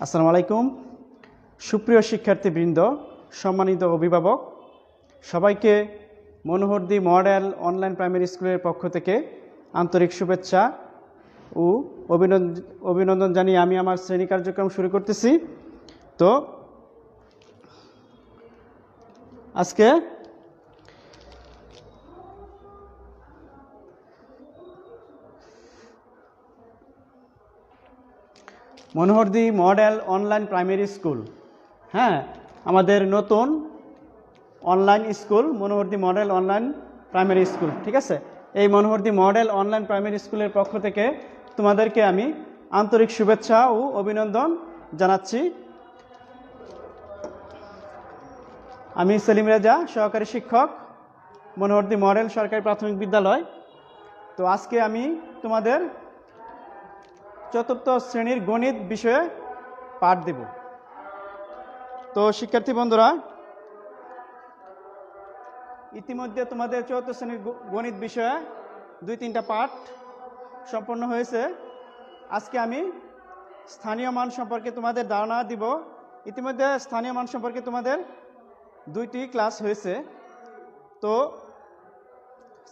আসসালামু আলাইকুম সুপ্রিয় শিক্ষার্থীবৃন্দ, সম্মানিত অভিভাবক, সবাইকে মনোহরদী মডেল অনলাইন প্রাইমারি স্কুলের পক্ষ থেকে আন্তরিক শুভেচ্ছা ও অভিনন্দন জানিয়ে আমি আমার শ্রেণী কার্যক্রম শুরু করতেছি। তো আজকে Manohardi model online primary school, আমাদের নতুন online school Manohardi model online primary school. ঠিক আছে, এই মনোহরদী মডেল অনলাইন প্রাইমারি স্কুলের পক্ষ থেকে তোমাদেরকে আমি আন্তরিক শুভেচ্ছা ও অভিনন্দন জানাচ্ছি। আমি সেলিম রেজা, সহকারী শিক্ষক, মনোহরদী মডেল সরকারি প্রাথমিক বিদ্যালয়। তো আজকে আমি তোমাদের চতুর্থ শ্রেণীর গণিত বিষয়ে পাঠ দেব। তো শিক্ষার্থী বন্ধুরা, ইতিমধ্যে তোমাদের চতুর্থ শ্রেণীর গণিত বিষয়ে 2-3টা পাঠ সম্পন্ন হয়েছে। আজকে আমি স্থানীয় মান সম্পর্কে তোমাদের ধারণা দিব। ইতিমধ্যে স্থানীয় মান সম্পর্কে তোমাদের 2টি ক্লাস হয়েছে। তো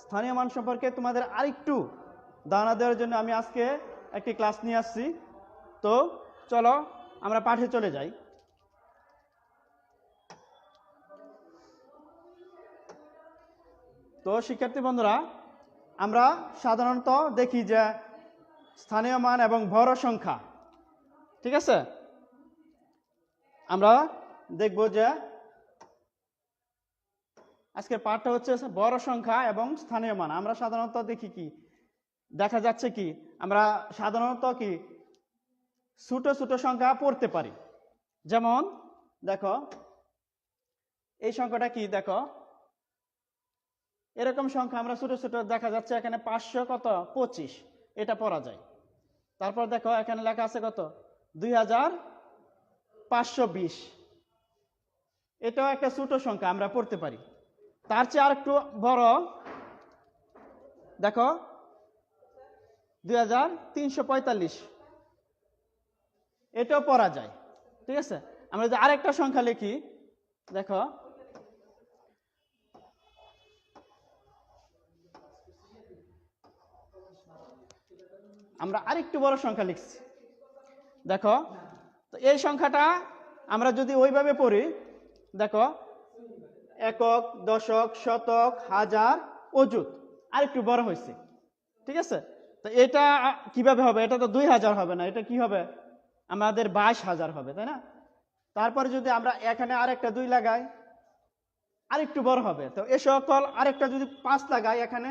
স্থানীয় মান সম্পর্কে তোমাদের আরেকটু ধারণা দেওয়ার জন্য আমি আজকে একটি ক্লাস নিয়ে আসছি। তো চলো আমরা পাঠে চলে যাই। তো শিক্ষার্থী বন্ধুরা, আমরা সাধারণত দেখি যে স্থানীয় মান এবং বড় সংখ্যা, ঠিক আছে, আমরা দেখব যে আজকের পাঠটা হচ্ছে বড় সংখ্যা এবং স্থানীয় মান। আমরা সাধারণত দেখি কি দেখা যাচ্ছে কি আমরা সাধারণত কি ছোট ছোট সংখ্যা পড়তে পারি। যেমন দেখো এই সংখ্যাটা কি, দেখো এরকম সংখ্যা আমরা ছোট ছোট দেখা যাচ্ছে এখানে 525 এটা পড়া যায়। তারপর দেখো এখানে লেখা আছে কত 2520, এটাও একটা ছোট সংখ্যা আমরা পড়তে পারি। তার চেয়ে আর একটু বড় দেখো 2345, এটাও পড়া যায়। ঠিক আছে, আমরা যদি আরেকটা সংখ্যা লিখি, দেখো আমরা আরেকটু বড় সংখ্যা লিখছি, দেখো তো এই সংখ্যাটা আমরা যদি ওইভাবে পড়ি, দেখো একক, দশক, শতক, হাজার, অযুত আরেকটু বড় হয়েছে। ঠিক আছে, তো এটা কিভাবে হবে? এটা তো 2000 হবে না, এটা কি হবে আমাদের 22,000 হবে, তাই না? তারপরে যদি আমরা এখানে আরেকটা 2 লাগাই আরেকটু বড় হবে। তো এ সকল আরেকটা যদি 5 লাগাই এখানে,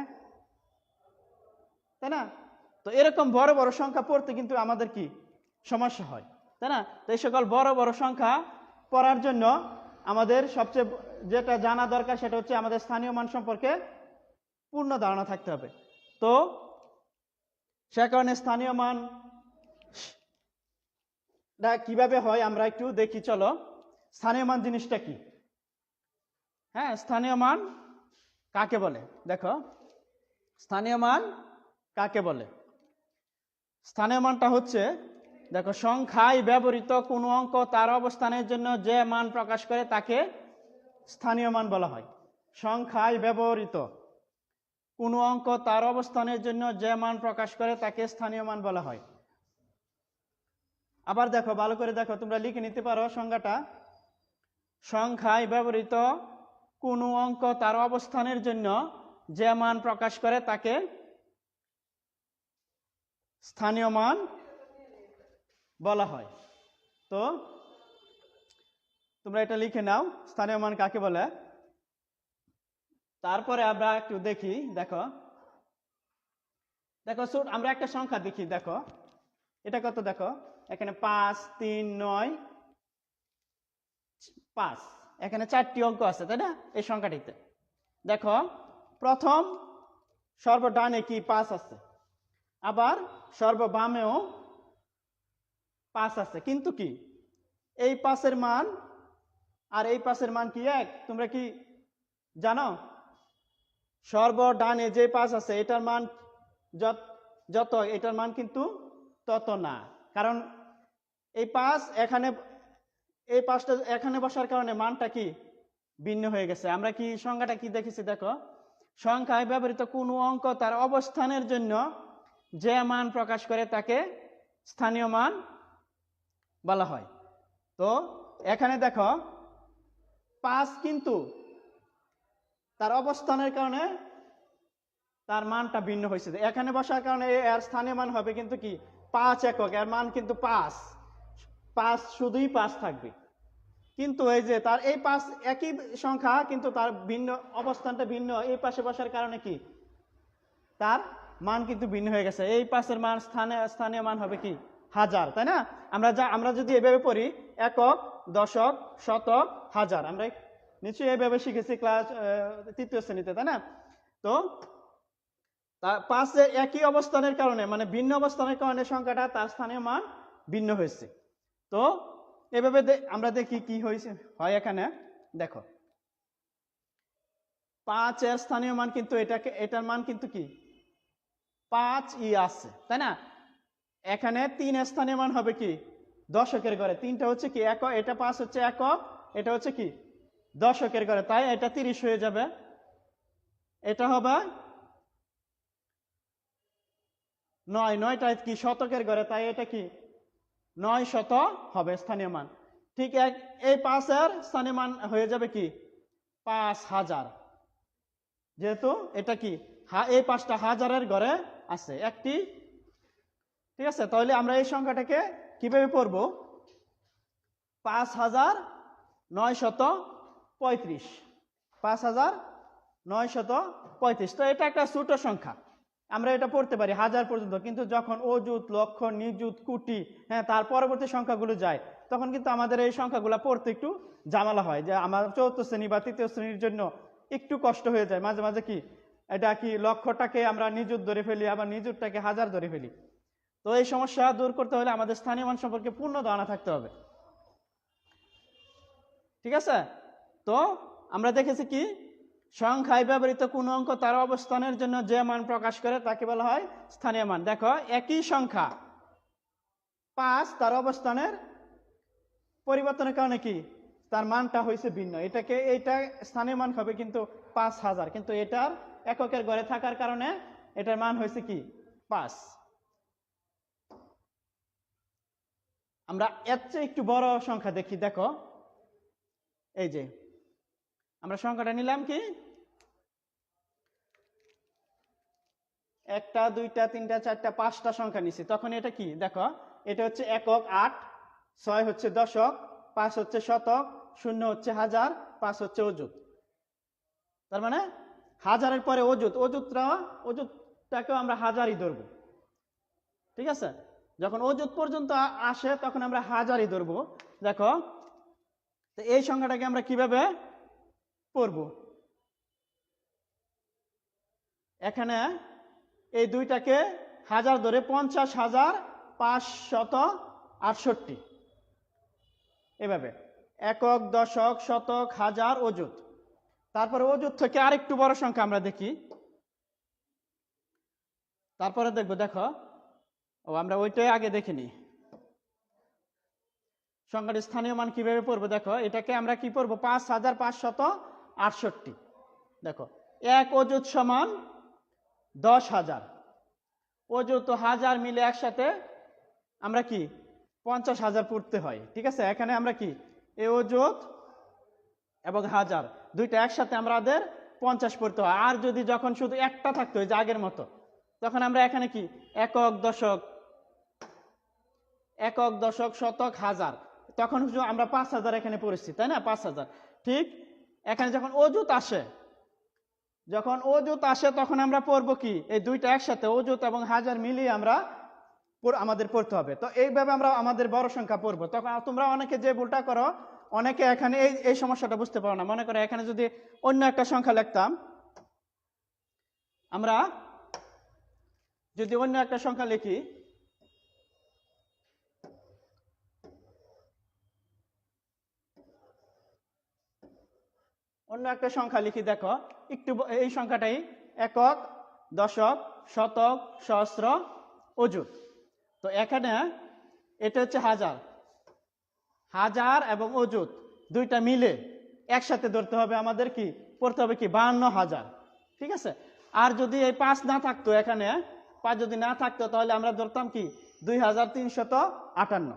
তাই না? তো এরকম বড় বড় সংখ্যা পড়তে কিন্তু আমাদের কি সমস্যা হয়, তাই না? তো এই সকল বড় বড় সংখ্যা পড়ার জন্য আমাদের সবচেয়ে যেটা জানা দরকার সেটা হচ্ছে আমাদের স্থানীয় মান সম্পর্কে পূর্ণ ধারণা থাকতে হবে। তো সে কারণে স্থানীয় মান কিভাবে হয় আমরা একটু দেখি, চলো। স্থানীয় মান জিনিসটা কি? স্থানীয় মান কাকে বলে? দেখো স্থানীয় মান কাকে বলে? স্থানীয় মানটা হচ্ছে, দেখো সংখ্যায় ব্যবহৃত কোনো অঙ্ক তার অবস্থানের জন্য যে মান প্রকাশ করে তাকে স্থানীয় মান বলা হয়। সংখ্যায় ব্যবহৃত কোনো অঙ্ক তার অবস্থানের জন্য যে মান প্রকাশ করে তাকে স্থানীয় মান বলা হয়। আবার দেখো, ভালো করে দেখো, তোমরা লিখে নিতে পারো সংজ্ঞাটা। সংখ্যায় ব্যবহৃত কোনো অঙ্ক তার অবস্থানের জন্য যে মান প্রকাশ করে তাকে স্থানীয় মান বলা হয়। তো তোমরা এটা লিখে নাও, স্থানীয় মান কাকে বলে। তারপরে আমরা একটু দেখি, দেখো দেখো আমরা একটা সংখ্যা দেখি, দেখো এটা কত, দেখো এখানে 5, 3, 9, 5, এখানে 4টি অঙ্ক আছে, তাই না? এই সংখ্যাটিতে দেখো প্রথম সর্বডানে কি 5 আছে, আবার সর্ববামেও 5 আছে, কিন্তু কি এই 5-এর মান আর এই 5-এর মান কি এক? তোমরা কি জানো? সর্বডানে যে 5 আছে এটার মান যত, এটার মান কিন্তু তত না। কারণ এই 5 এখানে, এই 5টা এখানে বসার কারণে মানটা কি ভিন্ন হয়ে গেছে। আমরা কি সংখ্যাটা কি দেখেছি দেখো, সংখ্যায় ব্যবহৃত কোনো অঙ্ক তার অবস্থানের জন্য যে মান প্রকাশ করে তাকে স্থানীয় মান বলা হয়। তো এখানে দেখো 5 কিন্তু তার অবস্থানের কারণে তার মানটা ভিন্ন হয়েছে। এখানে বসার কারণে এর স্থানীয় মান হবে কিন্তু কি 5 একক, এর মান কিন্তু 5 শুধুই 5 থাকবে। কিন্তু এই যে তার এই 5 একই সংখ্যা কিন্তু তার ভিন্ন অবস্থানটা ভিন্ন, এই পাশে বসার কারণে কি তার মান কিন্তু ভিন্ন হয়ে গেছে। এই 5-এর মান স্থানীয় মান হবে কি 1000, তাই না? আমরা যদি এভাবে পড়ি একক, দশক, শতক, হাজার, আমরা নিশ্চয়ই এইভাবে শিখেছি ক্লাস 3য় শ্রেণীতে, তাই না? তো 5 একই অবস্থানের কারণে মানে ভিন্ন অবস্থানের কারণে সংখ্যাটা তার স্থানীয় মান ভিন্ন হয়েছে। তো এভাবে আমরা দেখি কি হয়েছে হয়। এখানে দেখো 5 এর স্থানীয় মান কিন্তু এটার মান কিন্তু কি 5 আছে, তাই না? এখানে 3 এর স্থানীয় মান হবে কি দশকের ঘরে, 3টা হচ্ছে কি একক, এটা 5 হচ্ছে একক, এটা হচ্ছে কি দশকের ঘরে, তাই এটা 30 হয়ে যাবে। এটা হবে 9টা কি শতকের ঘরে, তাই এটা কি 9 শত হবে স্থানীয় মান। ঠিক এই 5 এর স্থানীয় মান হয়ে যাবে কি 5000, যেহেতু এটা কি এই 5টা হাজারের ঘরে আছে একটি। ঠিক আছে, তাহলে আমরা এই সংখ্যাটাকে কিভাবে পড়ব? 5935, 5935। তো এটা একটা ছোট সংখ্যা, আমরা এটা পড়তে পারি 1000 পর্যন্ত, কিন্তু যখন অযুত, লক্ষ, নিযুত, কোটি, হ্যাঁ তার পরবর্তী সংখ্যাগুলো যায় তখন কিন্তু আমাদের এই সংখ্যাগুলো পড়তে একটু ঝামেলা হয়, যে আমার 4র্থ শ্রেণী বা 3য় শ্রেণীর জন্য একটু কষ্ট হয়ে যায় মাঝে মাঝে। কি এটা কি লক্ষটাকে আমরা নিযুত ধরে ফেলি, আবার নিযুতটাকে হাজার ধরে ফেলি। তো এই সমস্যা দূর করতে হলে আমাদের স্থানীয় মান সম্পর্কে পূর্ণ ধারণা থাকতে হবে। ঠিক আছে, তো আমরা দেখেছি কি সংখ্যায় ব্যবহৃত কোন অঙ্ক তার অবস্থানের জন্য যে মান প্রকাশ করে তাকে বলা হয় স্থানীয় মান। দেখো একই সংখ্যা 5 তার অবস্থানের পরিবর্তনের কারণে কি তার মানটা হয়েছে ভিন্ন। এইটা স্থানীয় মান হবে কিন্তু 5000, কিন্তু এটার এককের ঘরে থাকার কারণে এটার মান হয়েছে কি 5। আমরা এর চেয়ে একটু বড় সংখ্যা দেখি। দেখো এই যে আমরা সংখ্যাটা নিলাম কি 1টা 2টা 3টা 4টা 5টা সংখ্যা নিছি, তখন এটা কি দেখো এটা হচ্ছে একক 8, 6 হচ্ছে দশক, 5 হচ্ছে শতক, 0 হচ্ছে হাজার, 5 হচ্ছে অযুত। তার মানে হাজারের পরে অযুতটাকেও আমরা হাজারই ধরবো। ঠিক আছে, যখন অযুত পর্যন্ত আসে তখন আমরা হাজারই ধরবো। দেখো তো এই সংখ্যাটাকে আমরা কিভাবে পড়ব? এখানে এই দুইটাকে হাজার ধরে 50,568 এভাবে একক, দশক, শতক, হাজার, অযুত। তারপরে অযুত থেকে আরেকটু বড় সংখ্যা আমরা দেখি, তারপরে দেখবো। দেখো আমরা ওইটাই আগে দেখিনি, সংখ্যাটির স্থানীয় মান কিভাবে পড়বো। দেখো এটাকে আমরা কি পড়বো 5568। দেখো এক অযুত সমান 10,000, অযুত ও হাজার মিলে একসাথে আমরা কি 50,000 পড়তে হয়। ঠিক আছে, এখানে আমরা কি এই অযুত এবং হাজার দুইটা একসাথে আমাদের 50 পড়তে হয়। আর যদি যখন শুধু একটা থাকতো যে আগের মতো, তখন আমরা এখানে কি একক, দশক, শতক, হাজার, তখন আমরা 5000 এখানে পড়েছি, তাই না? 5000। ঠিক এখানে যখন অযুত আসে তখন আমরা পড়বো কি এই দুইটা একসাথে অযুত এবং হাজার মিলিয়ে আমাদের পড়তে হবে। তো এইভাবে আমরা আমাদের বড় সংখ্যা পড়বো। তখন তোমরা অনেকে যে ভুলটা করো, অনেকে এখানে এই সমস্যাটা বুঝতে পারো না। মনে করো এখানে যদি অন্য একটা সংখ্যা লিখতাম, আমরা যদি অন্য একটা সংখ্যা লিখি, দেখো একটু এই সংখ্যাটাই একক, দশক, শতক, সহস্র, অযুত। তো এখানে এটা হচ্ছে হাজার, হাজার এবং অযুত দুইটা মিলে একসাথে ধরতে হবে আমাদের, কি পড়তে হবে, কি 52,000। ঠিক আছে। আর যদি এই 5 না থাকতো, এখানে 5 যদি না থাকতো, তাহলে আমরা ধরতাম কি 2358।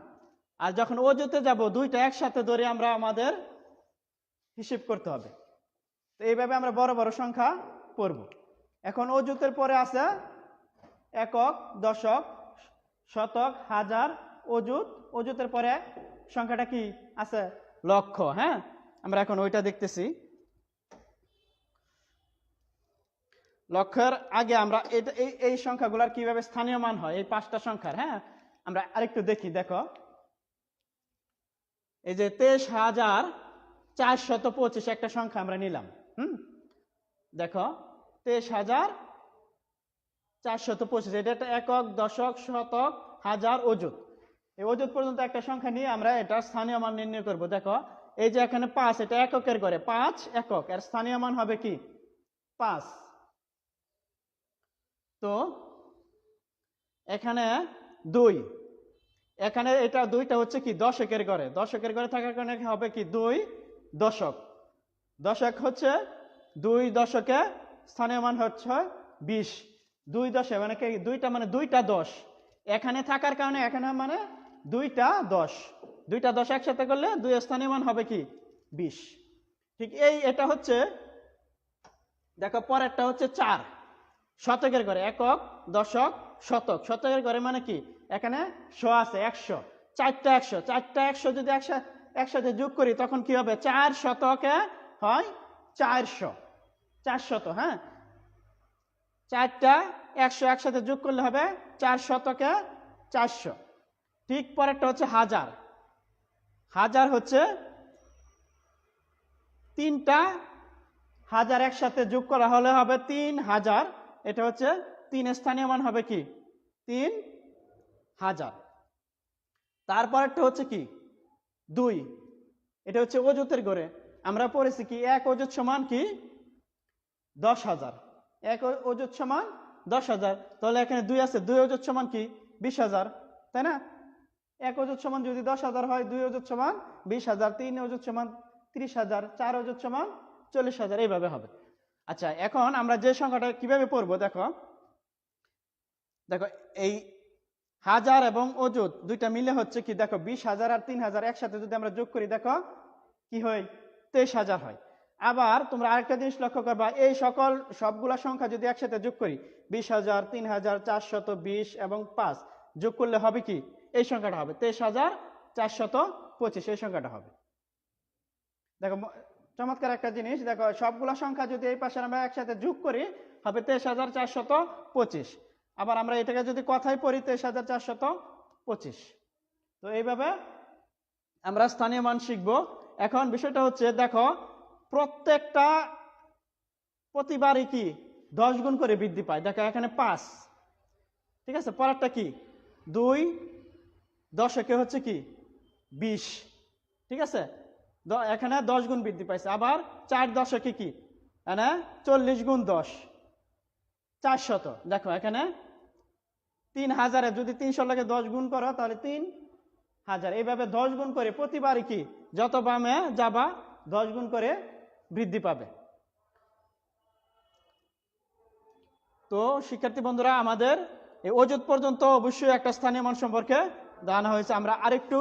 আর যখন অযুতে যাব, দুইটা একসাথে ধরে আমরা আমাদের হিসেব করতে হবে। তো এইভাবে আমরা বড় বড় সংখ্যা পড়ব। এখন অযুতের পরে আছে একক, দশক, শতক, হাজার, অযুত। অযুতের পরে সংখ্যাটা কি আছে? লক্ষ। হ্যাঁ, আমরা এখন ওইটা দেখতেছি। লক্ষের আগে আমরা এই সংখ্যাগুলোর কিভাবে স্থানীয় মান হয়, এই 5টা সংখ্যার। হ্যাঁ, আমরা আরেকটু দেখি। দেখো, এই যে 23,425 একটা সংখ্যা আমরা নিলাম। দেখো 23,425, এটা একটা একক, দশক, শতক, হাজার, অযুত। এই অযুত পর্যন্ত একটা সংখ্যা নিয়ে আমরা এটা স্থানীয় মান নির্ণয় করব। দেখো, এই যে এখানে 5, এটা এককের ঘরে 5 একক, এর স্থানীয় মান হবে কি 5। তো এখানে 2, এখানে এটা 2টা হচ্ছে কি দশকের ঘরে। দশকের ঘরে থাকার কারণে হবে কি 2 দশক। দশক হচ্ছে 2 দশকে স্থানীয় মান হচ্ছে 20। 2 দশে মানে কি 2টা, মানে 2টা 10 এখানে থাকার কারণে এখানে মানে 2টা 10। 2টা 10 একসাথে করলে 2 স্থানীয় মান হবে কি 20। ঠিক এটা হচ্ছে। দেখো পরেরটা হচ্ছে 4 শতকের ঘরে, একক, দশক, শতক। শতকের ঘরে মানে কি এখানে 100 আছে, 100, 4টা 100, 4টা 100 যদি একসাথে যোগ করি তখন কি হবে? 4 শতকে হয় 400, 400। হ্যাঁ, 4টা 100 একসাথে যোগ করলে হবে 4 শতকে 400। ঠিক পরেরটা হচ্ছে হাজার। হাজার হচ্ছে 3টা হাজার একসাথে যোগ করা হলে হবে 3000। এটা হচ্ছে 3 স্থানীয় মান হবে কি 3000। তারপরেরটা হচ্ছে কি 2, এটা হচ্ছে অযুতের ঘরে। আমরা পড়েছি কি এক অযুত সমান কি 10,000। এক অযুত সমান 10,000। তাহলে এখানে 2 আছে, 2 অযুত সমান কি 20,000, তাই না? এক অযুত সমান যদি 10,000 হয়, 2 অযুত সমান 20,000, 3 অযুত সমান 30,000, 4 অযুত সমান 40,000, এইভাবে হবে। আচ্ছা, এখন আমরা যে সংখ্যাটা কিভাবে পড়বো, দেখো দেখো এই হাজার এবং অযুত দুইটা মিলে হচ্ছে কি, দেখো 20,000 আর 3,000 একসাথে যদি আমরা যোগ করি, দেখো কি হয় 23,000 হয়। আবার তোমরা আরেকটা জিনিস লক্ষ্য করবা, এই সবগুলা সংখ্যা যদি একসাথে যোগ করি 20,000, 3,000, 420 এবং 5 যোগ করলে হবে কি এই সংখ্যাটা হবে 23,425, এই সংখ্যাটা হবে। দেখো চমৎকার একটা জিনিস, দেখো সবগুলা সংখ্যা যদি এই পাশে আমরা একসাথে যোগ করি হবে 23,425। আবার আমরা এটাকে যদি কথায় পড়ি 23,425। তো এইভাবে আমরা স্থানীয় মান শিখব। এখন বিষয়টা হচ্ছে, দেখো প্রত্যেকটা প্রতিবারই কি 10 গুণ করে বৃদ্ধি পায়। দেখো এখানে 5, ঠিক আছে। পরেরটা কি 2 দশকে হচ্ছে কি 20, ঠিক আছে। এখানে 10 গুণ বৃদ্ধি পাইছে। আবার 4 দশকে কি এখানে 40 গুণ 10 400। দেখো এখানে 3,000 যদি 300 লাগে 10 গুণ করো তাহলে 3,000। এইভাবে 10 গুণ করে প্রতিবারই কি যত বামে যাবা 10 গুণ করে বৃদ্ধি পাবে। তো শিক্ষার্থী বন্ধুরা, আমাদের এই অযুত পর্যন্ত অবশ্যই একটা স্থানীয় মান সম্পর্কে জানা হয়েছে। আমরা আরেকটু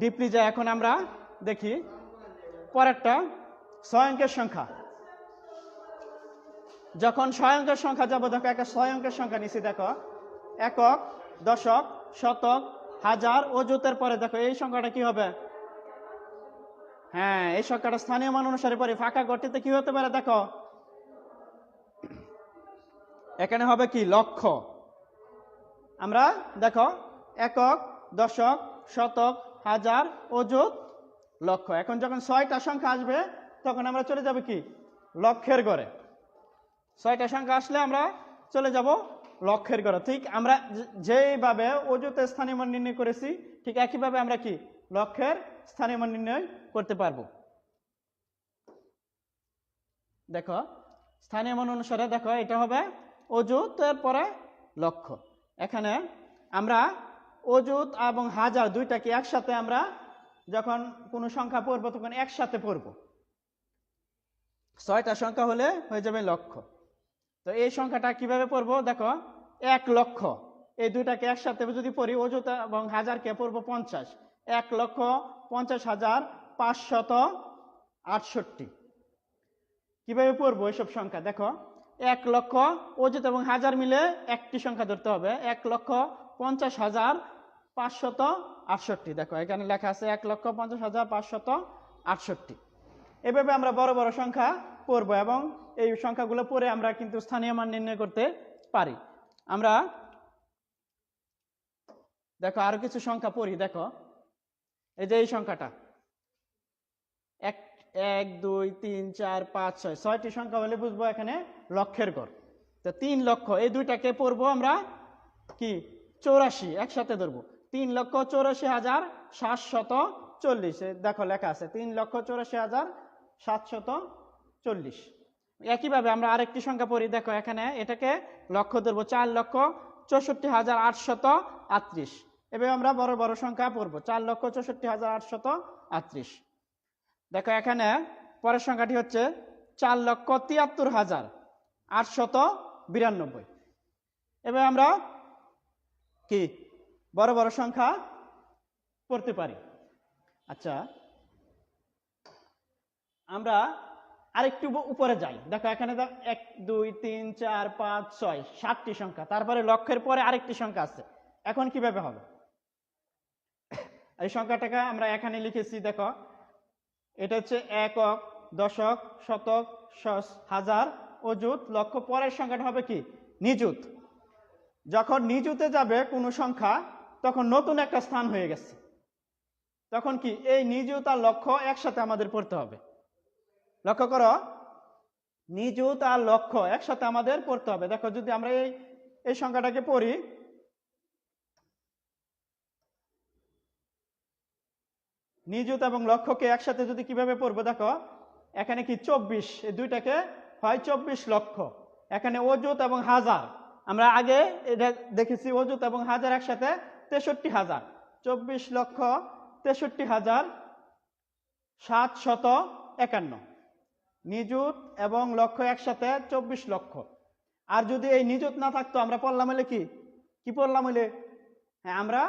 ডিপলি যাই। এখন আমরা দেখি পরেরটা 6 অঙ্কের সংখ্যা। যখন 6 অঙ্কের সংখ্যা যাবো, দেখো একটা 6 অঙ্কের সংখ্যা নিছি। দেখো একক, দশক, শতক, হাজার, অযুতের পরে দেখো এই সংখ্যাটা কি হবে? হ্যাঁ, এই সংখ্যাটা স্থানীয় মান অনুসারে পরে ফাঁকা ঘরটিতে কি হতে পারে? দেখো এখানে হবে কি লক্ষ। আমরা দেখো একক, দশক, শতক, হাজার, অযুত, লক্ষ। এখন যখন 6টা সংখ্যা আসবে তখন আমরা চলে যাব কি লক্ষের ঘরে। 6টা সংখ্যা আসলে আমরা চলে যাব লক্ষের ঘরে। ঠিক আমরা যেভাবে অযুতের স্থানীয় মান নির্ণয় করেছি ঠিক একইভাবে আমরা কি লক্ষের স্থানীয় মান নির্ণয় করতে পারবো। দেখো স্থানীয় মান অনুসারে দেখো এটা হবে অযুতের পরে লক্ষ। এখানে আমরা অযুত এবং হাজার দুইটাকে একসাথে আমরা যখন কোনো সংখ্যা পড়বো তখন একসাথে পড়বো। 6টা সংখ্যা হলে হয়ে যাবে লক্ষ। তো এই সংখ্যাটা কিভাবে পড়বো দেখো, 1 লক্ষ, এই দুইটাকে একসাথে যদি পড়ি অযুত এবং হাজারকে পড়বো 50, 1,50,568। কিভাবে পড়বো এইসব সংখ্যা দেখো, 1 লক্ষ অযুত এবং হাজার মিলে একটি সংখ্যা ধরতে হবে, 1,50,568। দেখো এখানে লেখা আছে 1,50,568। এভাবে আমরা বড় বড় সংখ্যা পড়বো এবং এই সংখ্যাগুলো পড়ে আমরা কিন্তু স্থানীয় মান নির্ণয় করতে পারি। আমরা দেখো আরো কিছু সংখ্যা পড়ি। দেখো এই যে এই সংখ্যাটা 1, 2, 3, 4, 5, 6, 6টি সংখ্যা হলে বুঝবো এখানে লক্ষের ঘর। তো 3 লক্ষ, এই দুইটাকে পড়বো আমরা কি 84, একসাথে ধরবো 3,84,740। দেখো লেখা আছে 3,84,740। একইভাবে আমরা আরেকটি সংখ্যা পড়ি। দেখো এখানে এটাকে লক্ষ ধরবো 4,64,838। এভাবে আমরা বড় বড় সংখ্যা পড়বো 4,64,838। দেখো এখানে পরের সংখ্যাটি হচ্ছে 4,73,892। এভাবে আমরা কি বড় বড় সংখ্যা পড়তে পারি। আচ্ছা, আমরা আরেকটু উপরে যাই। দেখো এখানে 1, 2, 3, 4, 5, 6, 7টি সংখ্যা, তারপরে লক্ষের পরে আরেকটি সংখ্যা আছে। এখন কিভাবে হবে? এই সংখ্যাটাকে আমরা এখানে লিখেছি। দেখো এটা হচ্ছে একক, দশক, শতক, হাজার, অযুত, লক্ষ। পরের সংখ্যাটা হবে কি নিযুত। যখন নিযুতে যাবে কোনো সংখ্যা তখন নতুন একটা স্থান হয়ে গেছে, তখন কি এই নিযুত আর লক্ষ একসাথে আমাদের পড়তে হবে। লক্ষ্য করো, নিযুত আর লক্ষ একসাথে আমাদের পড়তে হবে। দেখো যদি আমরা এই সংখ্যাটাকে পড়ি, নিযুত এবং লক্ষকে একসাথে যদি কিভাবে পড়বো দেখো এখানে কি 24, এই দুইটাকে হয় 24 লক্ষ। এখানে অযুত এবং হাজার, আমরা আগে এটা দেখেছি অযুত এবং হাজার একসাথে 63,000। 24,63,751। নিযুত এবং লক্ষ একসাথে 24 লক্ষ। আর যদি এই নিযুত না থাকতো আমরা পড়লাম হলে কি পড়লাম হলে, হ্যাঁ আমরা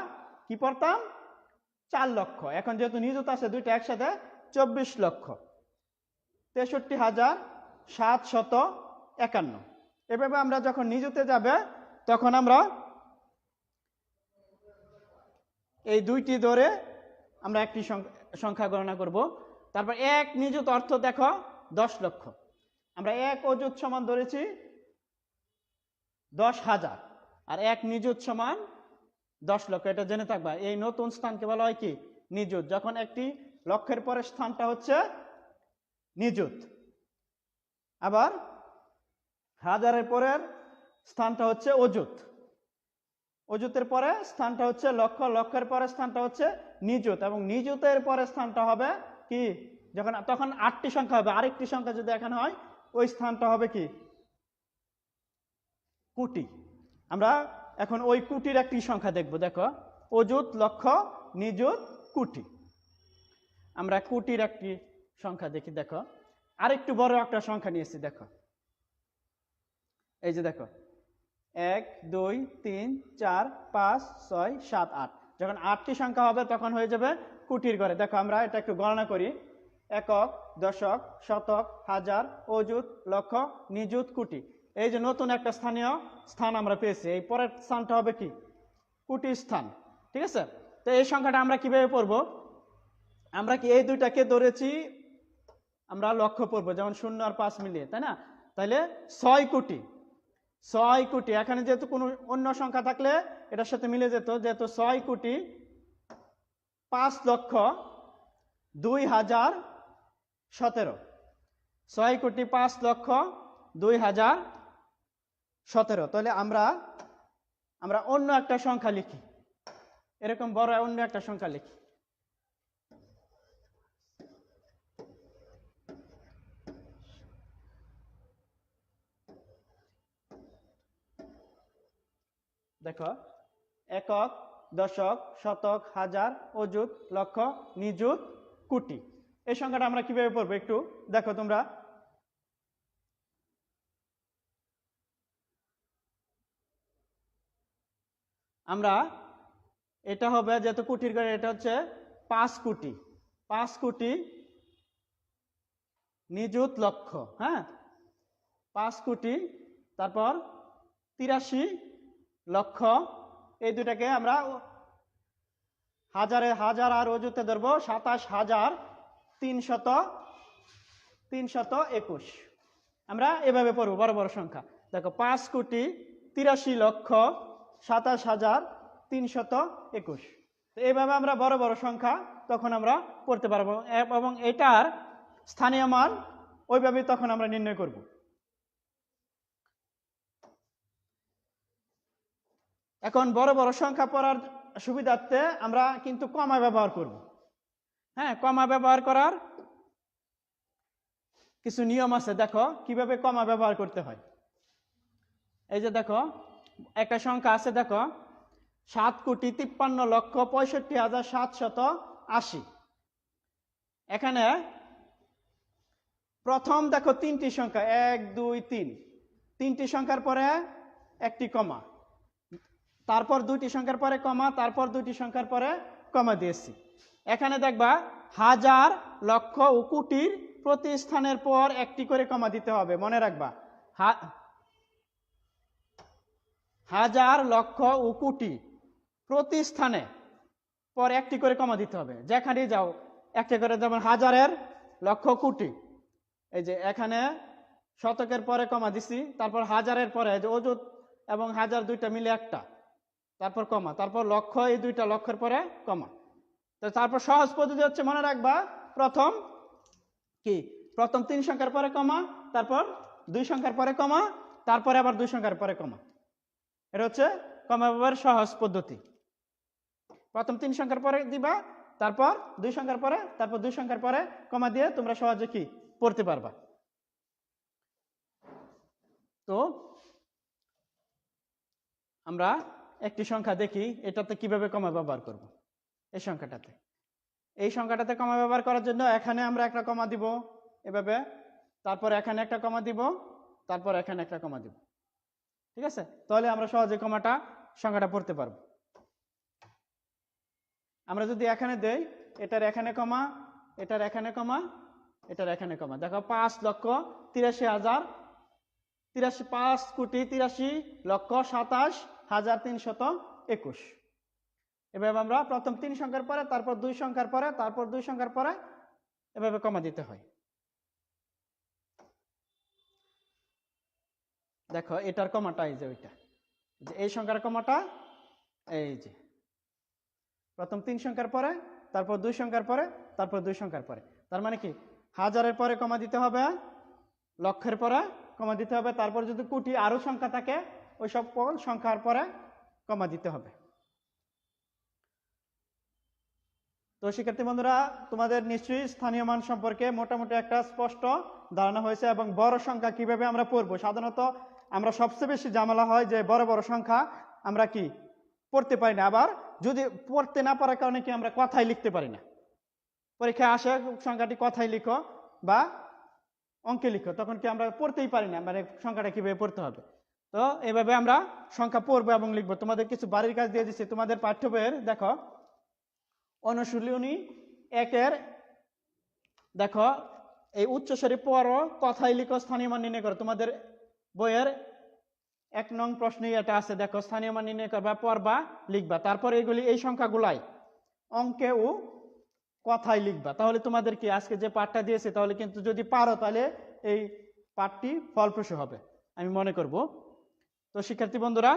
কি পড়তাম 4 লক্ষ। এখন যেহেতু নিযুত আছে দুইটা একসাথে 24 লক্ষ 63,751। এভাবে আমরা যখন নিযুতে যাবে তখন আমরা এই দুইটি ধরে আমরা একটি সংখ্যা গণনা করব। তারপর 1 নিযুত অর্থ দেখো 10 লক্ষ। আমরা 1 অযুত সমান ধরেছি 10,000 আর 1 নিযুত সমান 10 লক্ষ। এটা জেনে থাকবা, এই নতুন স্থানকে বলা হয় কি নিযুত। যখন একটি লক্ষের পরের স্থানটা হচ্ছে নিযুত, আবার হাজারের পরের স্থানটা হচ্ছে অযুত, অযুতের পরে স্থানটা হচ্ছে লক্ষ, লক্ষের পরের স্থানটা হচ্ছে নিযুত, এবং নিযুতের পরের স্থানটা হবে কি যখন তখন 8টি সংখ্যা হবে। আরেকটি সংখ্যা যদি এখানে হয় ওই স্থানটা হবে কি কোটি। আমরা এখন ওই কোটির একটি সংখ্যা দেখব। দেখো অযুত, লক্ষ, নিযুত, কোটি। আমরা কোটির একটি সংখ্যা দেখি। দেখো আরেকটু বড় একটা সংখ্যা নিয়েছি। দেখো এই যে দেখো 1, 2, 3, 4, 5, 6, 7, 8। যখন 8টি সংখ্যা হবে তখন হয়ে যাবে কোটির ঘরে। দেখো আমরা এটা একটু গণনা করি। একক, দশক, শতক, হাজার, অযুত, লক্ষ, নিযুত, কোটি। এই যে নতুন একটা স্থান আমরা পেয়েছি। এই পরের স্থানটা হবে কি কোটি স্থান। ঠিক আছে, তো এই সংখ্যাটা আমরা কিভাবে পড়বো? আমরা কি এই দুইটাকে ধরেছি আমরা লক্ষ পড়বো, যেমন 0 আর 5 মিলিয়ে, তাই না? তাহলে 6 কোটি। 6 কোটি, এখানে যেহেতু কোনো অন্য সংখ্যা থাকলে এটার সাথে মিলে যেত, যেহেতু 6 কোটি 5,02,017। 6 কোটি 5,02,017। তাহলে আমরা অন্য একটা সংখ্যা লিখি, এরকম বড় অন্য একটা সংখ্যা লিখি। দেখো একক, দশক, শতক, হাজার, অযুত, লক্ষ, নিযুত, কোটি। এই সংখ্যাটা আমরা কিভাবে পড়বো একটু দেখো তোমরা। আমরা এটা হবে যেহেতু কোটির ঘরে, এটা হচ্ছে 5 কোটি, 5 কোটি নিযুত লক্ষ। হ্যাঁ, 5 কোটি, তারপর 83 লক্ষ। এই দুটাকে আমরা হাজার আর অযুতে ধরবো 27,321। আমরা এভাবে পড়বো বড় বড় সংখ্যা। দেখো 5 কোটি 83 লক্ষ 27,321। এইভাবে আমরা বড় বড় সংখ্যা তখন আমরা পড়তে পারবো এবং এটার স্থানীয় মান ওইভাবে তখন আমরা নির্ণয় করব। এখন বড় বড় সংখ্যা পড়ার সুবিধার্থে আমরা কিন্তু কমা ব্যবহার করব। হ্যাঁ, কমা ব্যবহার করার কিছু নিয়ম আছে। দেখো কিভাবে কমা ব্যবহার করতে হয়। এই যে দেখো একটা সংখ্যা আছে, দেখো 7,53,65,780। এখানে প্রথম দেখো তিনটি সংখ্যা 1 2 3, তিনটি সংখ্যার পরে একটি কমা, তারপর দুইটি সংখ্যার পরে কমা, তারপর দুইটি সংখ্যার পরে কমা দিয়েছি। এখানে দেখবা হাজার, লক্ষ ও কোটির প্রতি স্থানের পর একটি করে কমা দিতে হবে, মনে রাখবা। হাজার, লক্ষ ও কোটি প্রতি স্থানে পর একটি করে কমা দিতে হবে। যেখানে যাও একটা করে, যেমন হাজারের, লক্ষ, কোটি। এই যে এখানে শতকের পরে কমা দিছি, তারপর হাজারের পরে যে অযুত এবং হাজার দুইটা মিলে একটা, তারপর কমা, তারপর লক্ষ, এই দুইটা লক্ষের পরে কমা। তো তারপর সহজ পদ্ধতি হচ্ছে মনে রাখবা, প্রথম 3 সংখ্যার পরে কমা, তারপর 2 সংখ্যার পরে কমা, তারপরে আবার 2 সংখ্যার পরে কমা। এটা হচ্ছে কমা ব্যবহারের সহজ পদ্ধতি। প্রথম 3 সংখ্যার পরে দিবা, তারপর 2 সংখ্যার পরে, তারপর 2 সংখ্যার পরে কমা দিয়ে তোমরা সহজে কি পড়তে পারবা। তো আমরা একটি সংখ্যা দেখি এটাতে কিভাবে কমা ব্যবহার করব। এই সংখ্যাটাতে কমা ব্যবহার করার জন্য এখানে আমরা একটা কমা দিব এভাবে, তারপর এখানে একটা কমা দিব, তারপর এখানে একটা কমা দিব। ঠিক আছে, তাহলে আমরা সহজে সংখ্যাটা পড়তে পারবো। আমরা যদি এখানে দেই, এটার এখানে কমা, এটার এখানে কমা, এটার এখানে কমা, দেখো 5,83,27,321। এভাবে আমরা প্রথম 3 সংখ্যার পরে, তারপর 2 সংখ্যার পরে, তারপর 2 সংখ্যার পরে এভাবে কমা দিতে হয়। দেখো এটার কমাটা এই যে ওইটা, যে এই সংখ্যার কমাটা এই যে প্রথম 3 সংখ্যার পরে, তারপর 2 সংখ্যার পরে, তারপর 2 সংখ্যার পরে। তার মানে কি হাজারের পরে কমা দিতে হবে, লক্ষের পরে কমা দিতে হবে, তারপর যদি কোটি আরো সংখ্যা থাকে ওই সকল সংখ্যার পরে কমা দিতে হবে। তো শিক্ষার্থী বন্ধুরা, তোমাদের নিশ্চয়ই স্থানীয় মান সম্পর্কে মোটামুটি একটা স্পষ্ট ধারণা হয়েছে এবং বড় সংখ্যা কিভাবে আমরা পড়বো। সাধারণত আমরা সবচেয়ে বেশি ঝামেলা হয় যে বড় বড় সংখ্যা আমরা কি পড়তে পারি না, আবার যদি পড়তে না পারার কারণে কি আমরা কথাই লিখতে পারি না। পরীক্ষায় আসে সংখ্যাটি কথাই লিখো বা অঙ্কে লিখো, তখন কি আমরা পড়তেই পারি না, মানে সংখ্যাটা কিভাবে পড়তে হবে। তো এভাবে আমরা সংখ্যা পড়বো এবং লিখবো। তোমাদের কিছু বাড়ির কাজ দিয়ে দিচ্ছি তোমাদের পাঠ্য বইয়ের। দেখো অনুশীলনী 1-এর দেখো এই উচ্চস্বরে পড়ো, কথাই লিখো, স্থানীয় মান নির্ণয় করো। তোমাদের বইয়ের 1 নং প্রশ্নই এটা আছে। দেখো স্থানীয় মান নির্ণয় করবা, পড়বা, লিখবা, তারপর এগুলি এই সংখ্যাগুলাই অঙ্কে ও কথাই লিখবা। তাহলে তোমাদের কি আজকে যে পাঠটা দিয়েছে, তাহলে কিন্তু যদি পারো তাহলে এই পাঠটি ফলপ্রসূ হবে আমি মনে করব। তো শিক্ষার্থী বন্ধুরা,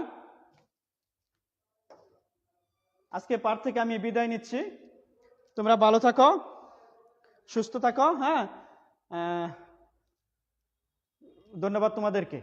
আজকে পাঠ থেকে আমি বিদায় নিচ্ছি। তোমরা ভালো থাকো, সুস্থ থাকো। হ্যাঁ, ধন্যবাদ তোমাদেরকে।